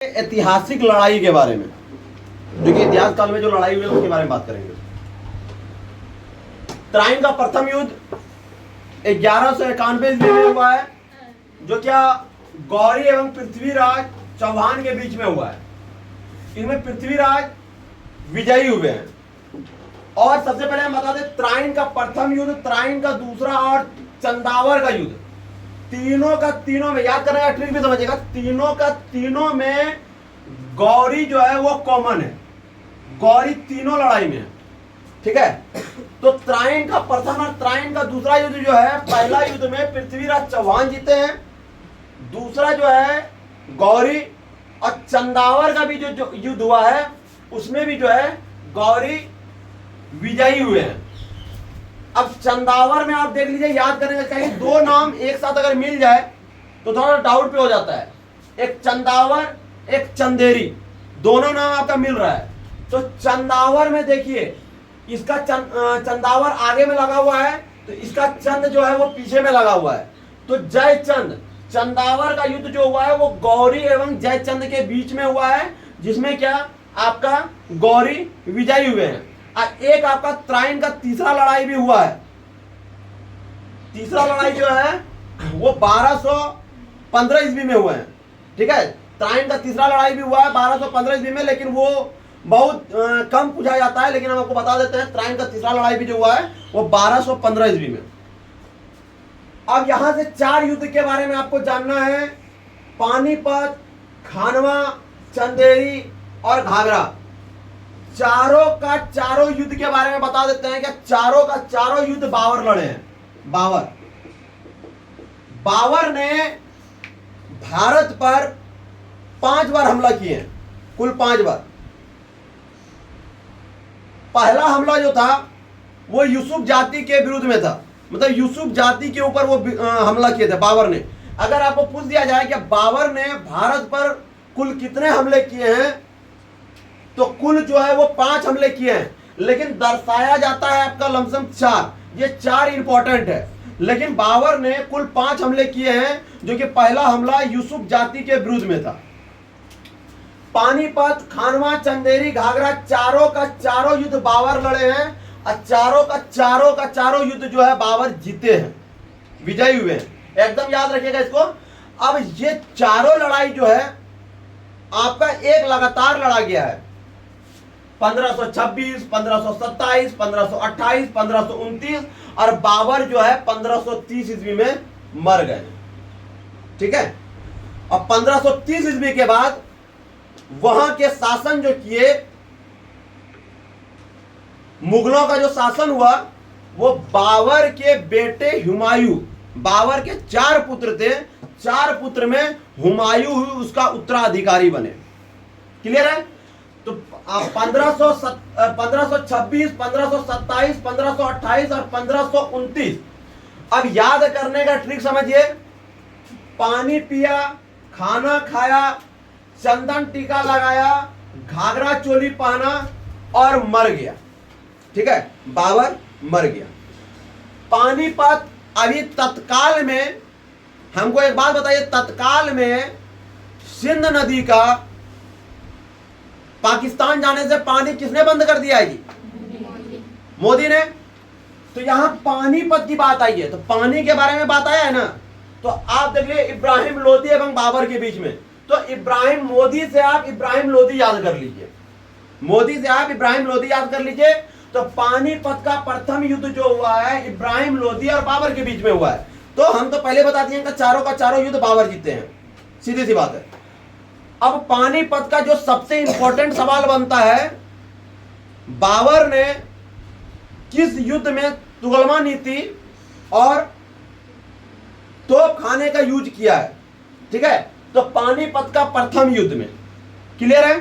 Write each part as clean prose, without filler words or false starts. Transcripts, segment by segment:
ऐतिहासिक लड़ाई के बारे में, जो कि इतिहास काल में जो लड़ाई हुई है उसके बारे में बात करेंगे। त्राइन का प्रथम युद्ध 1191 ईस्वी में हुआ है, जो क्या गौरी एवं पृथ्वीराज चौहान के बीच में हुआ है। इनमें पृथ्वीराज विजयी हुए हैं। और सबसे पहले हम बता दें, त्राइन का प्रथम युद्ध, त्राइन का दूसरा और चंदावर का युद्ध, तीनों का तीनों में, याद करने का ट्रिक भी समझिएगा, तीनों का तीनों में गौरी जो है वो कॉमन है। गौरी तीनों लड़ाई में है, ठीक है। तो त्राइन का प्रथम और त्राइन का दूसरा युद्ध जो है, पहला युद्ध में पृथ्वीराज चौहान जीते हैं, दूसरा जो है गौरी, और चंदावर का भी जो युद्ध हुआ है उसमें भी जो है गौरी विजयी हुए हैं। अब चंदावर में आप देख लीजिए, याद करने का चाहिए, दो नाम एक साथ अगर मिल जाए तो थोड़ा डाउट पे हो जाता है। एक चंदावर, एक चंदेरी, दोनों नाम आपका मिल रहा है। तो चंदावर में देखिए, इसका चंदावर आगे में लगा हुआ है, तो इसका चंद जो है वो पीछे में लगा हुआ है। तो जयचंद, चंदावर का युद्ध जो हुआ है वो गौरी एवं जयचंद के बीच में हुआ है, जिसमें क्या आपका गौरी विजयी हुए हैं। एक आपका त्राइन का तीसरा लड़ाई भी हुआ है। तीसरा लड़ाई जो है वो 1215 ईस्वी में हुआ है, ठीक है। त्राइन का तीसरा लड़ाई भी हुआ है 1215 ईस्वी में, लेकिन वो बहुत कम पूछा जाता है, लेकिन हम आपको बता देते हैं त्राइन का तीसरा लड़ाई भी जो हुआ है वो 1215 ईस्वी में। अब यहां से चार युद्ध के बारे में आपको जानना है, पानीपत, खानवा, चंदेरी और घाघरा। चारों का चारों युद्ध के बारे में बता देते हैं कि चारों का चारों युद्ध बाबर लड़े हैं। बाबर ने भारत पर 5 बार हमला किए हैं, कुल 5 बार। पहला हमला जो था वो यूसुफ जाति के विरुद्ध में था, मतलब यूसुफ जाति के ऊपर वो हमला किए थे बाबर ने। अगर आपको पूछ दिया जाए कि बाबर ने भारत पर कुल कितने हमले किए हैं, तो कुल जो है वो 5 हमले किए हैं, लेकिन दर्शाया जाता है आपका लमसम 4। ये 4 इंपॉर्टेंट है, लेकिन बाबर ने कुल 5 हमले किए हैं, जो कि पहला हमला यूसुफ जाति के विरुद्ध में था। पानीपत, खानवा, चंदेरी, घाघरा, चारों का चारों युद्ध बाबर लड़े हैं, और चारों का चारों युद्ध जो है बाबर जीते हैं, विजयी हुए हैं। एकदम याद रखिएगा इसको। अब ये चारों लड़ाई जो है आपका एक लगातार लड़ा गया है, 1526, 1527, 1528, 1529, और बाबर जो है 1530 ईस्वी में मर गए, ठीक है। और 1530 ईस्वी के बाद वहां के शासन जो किए, मुगलों का जो शासन हुआ वो बाबर के बेटे हुमायूं, बाबर के 4 पुत्र थे, 4 पुत्र में हुमायूं उसका उत्तराधिकारी बने। क्लियर है। तो 1526, 1527, 1528 और 1529। अब याद करने का ट्रिक समझिए, पानी पिया, खाना खाया, चंदन टीका लगाया, घाघरा चोली पहना और मर गया, ठीक है। बाबर मर गया। पानीपत, अभी तत्काल में हमको एक बात बताइए, तत्काल में सिंध नदी का पाकिस्तान जाने से पानी किसने बंद कर दिया है जी? मोदी ने। तो यहां पानीपत की बात आई है, तो पानी के बारे में बात आया है ना, तो आप देख लीजिए इब्राहिम लोदी एवं बाबर के बीच में। तो इब्राहिम मोदी से आप इब्राहिम लोदी याद कर लीजिए, मोदी से आप इब्राहिम लोदी याद कर लीजिए। तो पानीपत का प्रथम युद्ध जो हुआ है इब्राहिम लोदी और बाबर के बीच में हुआ है। तो हम तो पहले बता दिए कि चारों का चारों युद्ध बाबर जीते हैं, सीधी सी बात है। अब पानीपत का जो सबसे इंपॉर्टेंट सवाल बनता है, बाबर ने किस युद्ध में तुगलमा नीति और तोप खाने का यूज किया है, ठीक है। तो पानीपत का प्रथम युद्ध में, क्लियर है।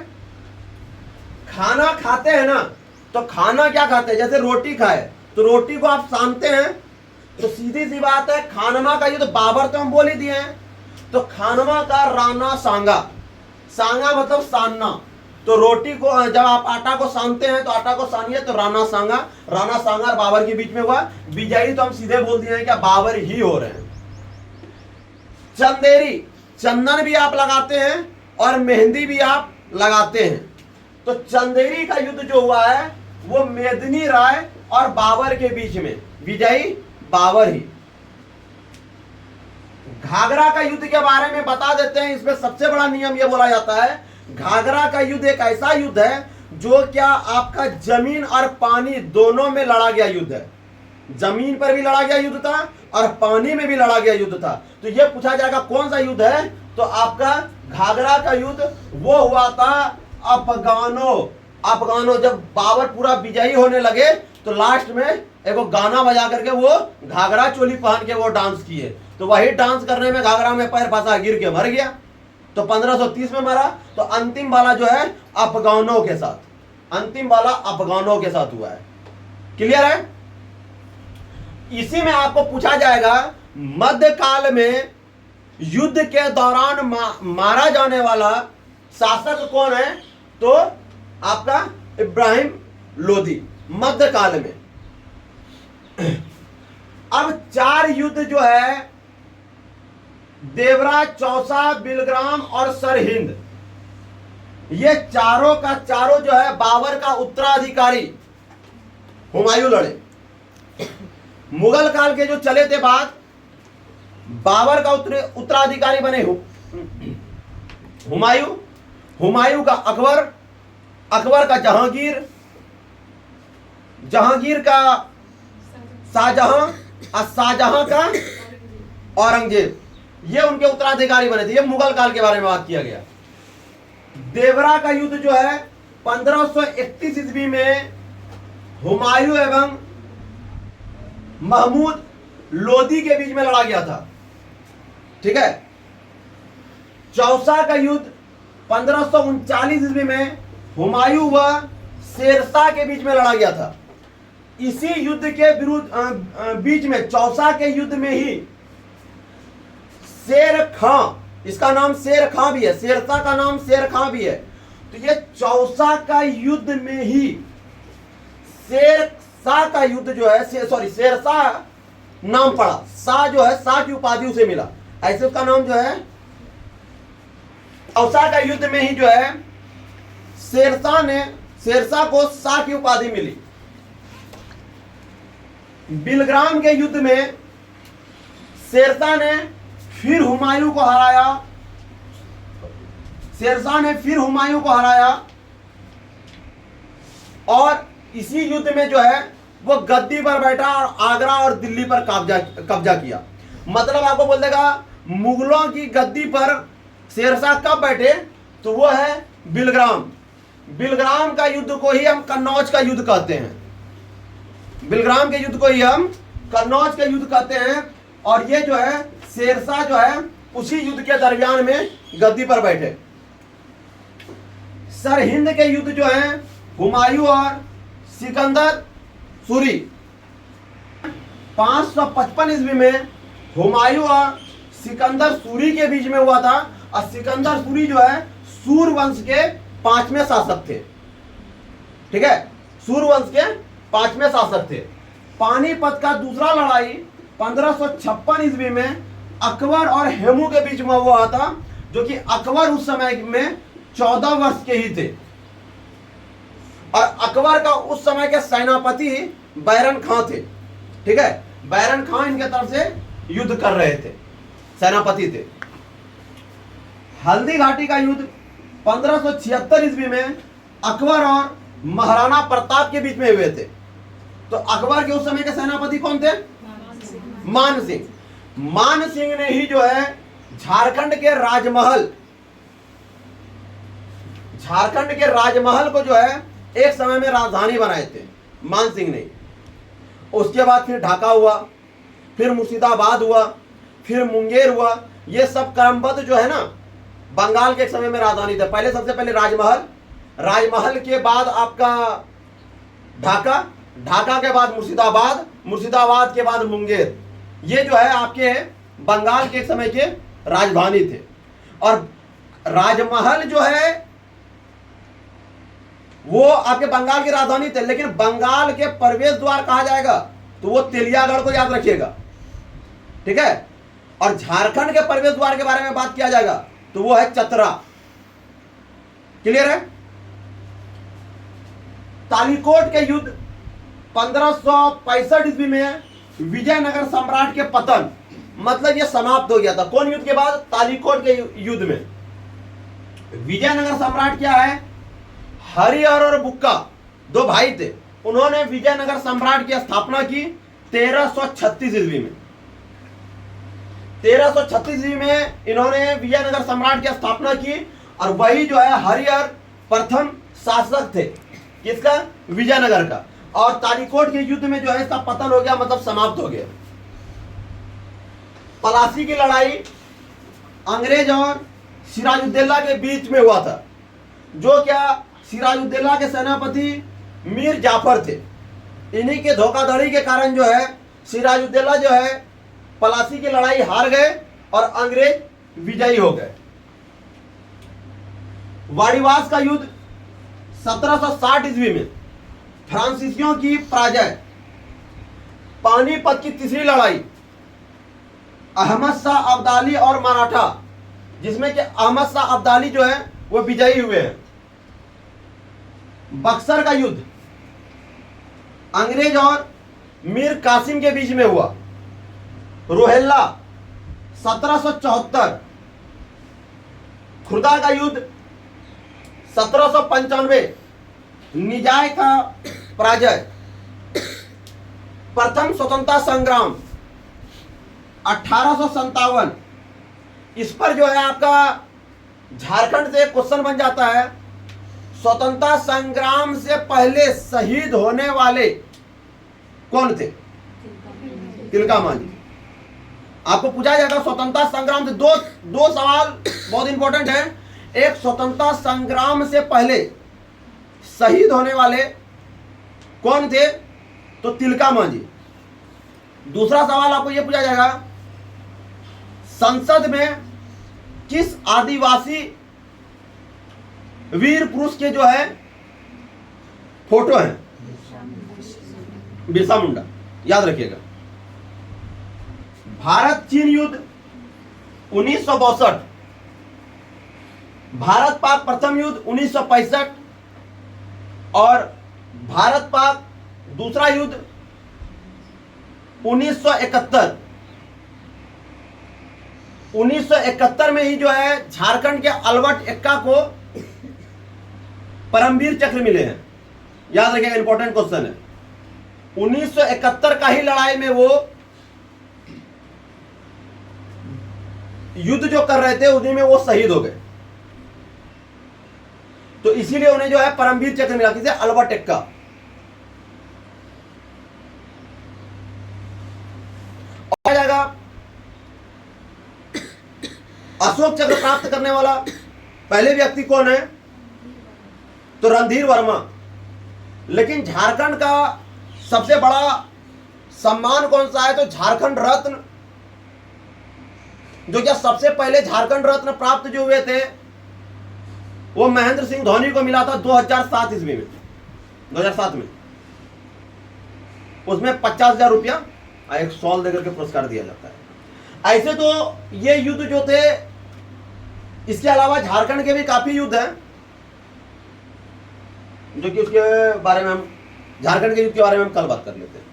खाना खाते हैं ना, तो खाना क्या खाते हैं, जैसे रोटी खाए तो रोटी को आप सानते हैं, तो सीधी सी बात है खानवा का युद्ध बाबर तो हम बोल ही दिए हैं। तो खानवा का राणा सांगा, सांगा मतलब सानना, तो रोटी को जब आप आटा को सानते हैं तो आटा को सानिए, तो राणा सांगा और बाबर के बीच में हुआ। विजयी तो हम सीधे बोल दिए हैं क्या बाबर ही हो रहे हैं। चंदेरी, चंदन भी आप लगाते हैं और मेहंदी भी आप लगाते हैं। तो चंदेरी का युद्ध जो हुआ है वो मेदिनी राय और बाबर के बीच में, विजयी बाबर ही। घाघरा का युद्ध के बारे में बता देते हैं। इसमें सबसे बड़ा नियम यह बोला जाता है, घाघरा का युद्ध एक ऐसा युद्ध है जो क्या आपका जमीन और पानी दोनों में लड़ा गया युद्ध है। जमीन पर भी लड़ा गया युद्ध था और पानी में भी लड़ा गया युद्ध था। तो यह पूछा जाएगा कौन सा युद्ध है, तो आपका घाघरा का युद्ध वो हुआ था अफगानों। जब बाबर पूरा विजयी होने लगे तो लास्ट में एक गाना बजा करके वो घाघरा चोली पहन के वो डांस किए। तो वही डांस करने में घाघरा में पैर फंसा, गिर के मर गया। तो 1530 में मरा। तो अंतिम वाला जो है अफगानों के साथ, अंतिम वाला अफगानों के साथ हुआ है। क्लियर है? इसी में आपको पूछा जाएगा मध्यकाल में युद्ध के दौरान मारा जाने वाला शासक कौन है, तो आपका इब्राहिम लोदी, मध्यकाल में। अब 4 युद्ध जो है देवराज, चौसा, बिलग्राम और सरहिंद, ये चारों का चारों जो है बाबर का उत्तराधिकारी हुमायूं लड़े। मुगल काल के जो चले थे बाद बाबर का उत्तराधिकारी बने हुमायूं, हुमायूं का अकबर, अकबर का जहांगीर, जहांगीर का शाहजहां और शाहजहां का औरंगजेब। ये उनके उत्तराधिकारी बने थे। ये मुगल काल के बारे में बात किया गया। देवरा का युद्ध जो है 1531 ईस्वी में हुमायूं एवं महमूद लोदी के बीच में लड़ा गया था। ठीक है। चौसा का युद्ध 1539 ईस्वी में हुमायूं व शेरशाह के बीच में लड़ा गया था। इसी युद्ध के विरुद्ध बीच में चौसा के युद्ध में ही शेर खां, इसका नाम शेर खां भी है, शेरशाह का नाम शेर खां भी है। तो ये चौसा का युद्ध में ही शेरशाह का युद्ध जो है, शेरशाह नाम पड़ा, शाह जो है शाह की उपाधि उसे मिला, ऐसे उसका नाम जो है। चौसा का युद्ध में ही जो है शेरशाह को शाह की उपाधि मिली। बिलग्राम के युद्ध में शेरशाह ने फिर हुमायूं को हराया, शेरशाह ने फिर हुमायूं को हराया और इसी युद्ध में जो है वो गद्दी पर बैठा और आगरा और दिल्ली पर कब्जा किया। मतलब आपको बोल देगा मुगलों की गद्दी पर शेरशाह कब बैठे, तो वो है बिलग्राम। बिलग्राम का युद्ध को ही हम कन्नौज का युद्ध कहते हैं। बिलग्राम के युद्ध को ही हम कन्नौज का युद्ध कहते हैं। और ये जो है शेरशाह जो है उसी युद्ध के दरमियान में गद्दी पर बैठे। सरहिंद के युद्ध जो है हुमायूं और सिकंदर सूरी, 555 ईस्वी में हुमायूं और सिकंदर सूरी के बीच में हुआ था। और सिकंदर सूरी जो है सूर वंश के 5वें शासक थे। ठीक है, सूर वंश के 5वें शासक थे। पानीपत का दूसरा लड़ाई 1556 ईस्वी में अकबर और हेमू के बीच में हुआ था, जो कि अकबर उस समय में 14 वर्ष के ही थे और अकबर का उस समय के सेनापति बैरन खां थे। ठीक है, बैरन खां इनके तरफ से युद्ध कर रहे थे, सेनापति थे। हल्दी घाटी का युद्ध 1576 ईस्वी में अकबर और महाराणा प्रताप के बीच में हुए थे। तो अकबर के उस समय के सेनापति कौन थे? मान सिंह। मान सिंह ने ही जो है झारखंड के राजमहल को जो है एक समय में राजधानी बनाए थे मान सिंह ने। उसके बाद फिर ढाका हुआ, फिर मुर्शिदाबाद हुआ, फिर मुंगेर हुआ। ये सब क्रमबद्ध जो है ना बंगाल के एक समय में राजधानी थे। पहले सबसे पहले राजमहल के बाद आपका ढाका, ढाका के बाद मुर्शिदाबाद, मुर्शिदाबाद के बाद मुंगेर। ये जो है आपके बंगाल के एक समय के राजधानी थे। और राजमहल जो है वो आपके बंगाल की राजधानी थे, लेकिन बंगाल के प्रवेश द्वार कहा जाएगा तो वो तेलियागढ़ को याद रखिएगा। ठीक है, और झारखंड के प्रवेश द्वार के बारे में बात किया जाएगा तो वो है चतरा। क्लियर है? तालीकोट के युद्ध 1565 ईस्वी में विजयनगर सम्राट के पतन, मतलब ये समाप्त हो गया था। कौन युद्ध के बाद? तालीकोट के युद्ध में। विजयनगर सम्राट क्या है? हरिहर और बुक्का दो भाई थे। उन्होंने विजयनगर सम्राट की स्थापना की 1336 ईस्वी में। 1336 ईस्वी में इन्होंने विजयनगर सम्राट की स्थापना की, और वही जो है हरिहर प्रथम शासक थे। किसका? विजयनगर का। और तालीकोट के युद्ध में जो है इसका पतन हो गया, मतलब समाप्त हो गया। पलासी की लड़ाई अंग्रेज और सिराजुद्दौला के बीच में हुआ था। जो क्या सिराजुद्दौला के सेनापति मीर जाफर थे। इन्हीं के धोखाधड़ी के कारण जो है सिराजुद्दौला जो है पलासी की लड़ाई हार गए और अंग्रेज विजयी हो गए। वाड़ीवास का युद्ध 1760 ईस्वी में फ्रांसीसियों की पराजय। पानीपत की तीसरी लड़ाई अहमद शाह अब्दाली और मराठा, जिसमें कि अहमद शाह अब्दाली जो है वो विजयी हुए हैं। बक्सर का युद्ध अंग्रेज और मीर कासिम के बीच में हुआ। रोहेल्ला 1774। खुर्दा का युद्ध 1795, निजाय का पराजय। प्रथम स्वतंत्रता संग्राम 1857। इस पर जो है आपका झारखंड से क्वेश्चन बन जाता है, स्वतंत्रता संग्राम से पहले शहीद होने वाले कौन थे? तिलका मांझी। आपको पूछा जाएगा स्वतंत्रता संग्राम से दो सवाल बहुत इंपॉर्टेंट है। एक, स्वतंत्रता संग्राम से पहले शहीद होने वाले कौन थे? तो तिलका मांझी। दूसरा सवाल आपको यह पूछा जाएगा, संसद में किस आदिवासी वीर पुरुष के जो है फोटो है? बिरसा मुंडा। याद रखिएगा। भारत चीन युद्ध 1962। भारत पाक प्रथम युद्ध 1965 और भारत पाक दूसरा युद्ध 1971। 1971 में ही जो है झारखंड के अलबर्ट एक्का को परमवीर चक्र मिले हैं। याद रखिएगा, इंपॉर्टेंट क्वेश्चन है। 1971 का ही लड़ाई में वो युद्ध जो कर रहे थे उन्हीं में वो शहीद हो गए, तो इसीलिए उन्हें जो है परमवीर चक्र मिला। किसे? अलबर्ट एक्का। और जाएगा अशोक चक्र प्राप्त करने वाला पहले व्यक्ति कौन है? तो रणधीर वर्मा। लेकिन झारखंड का सबसे बड़ा सम्मान कौन सा है? तो झारखंड रत्न। जो क्या सबसे पहले झारखंड रत्न प्राप्त जो हुए थे वो महेंद्र सिंह धोनी को मिला था 2007 ईस्वी में। 2007 में उसमें 50,000 रुपया एक शॉल देकर के पुरस्कार दिया जाता है। ऐसे तो ये युद्ध जो थे, इसके अलावा झारखंड के भी काफी युद्ध हैं, जो कि उसके बारे में हम झारखंड के युद्ध के बारे में हम कल बात कर लेते हैं।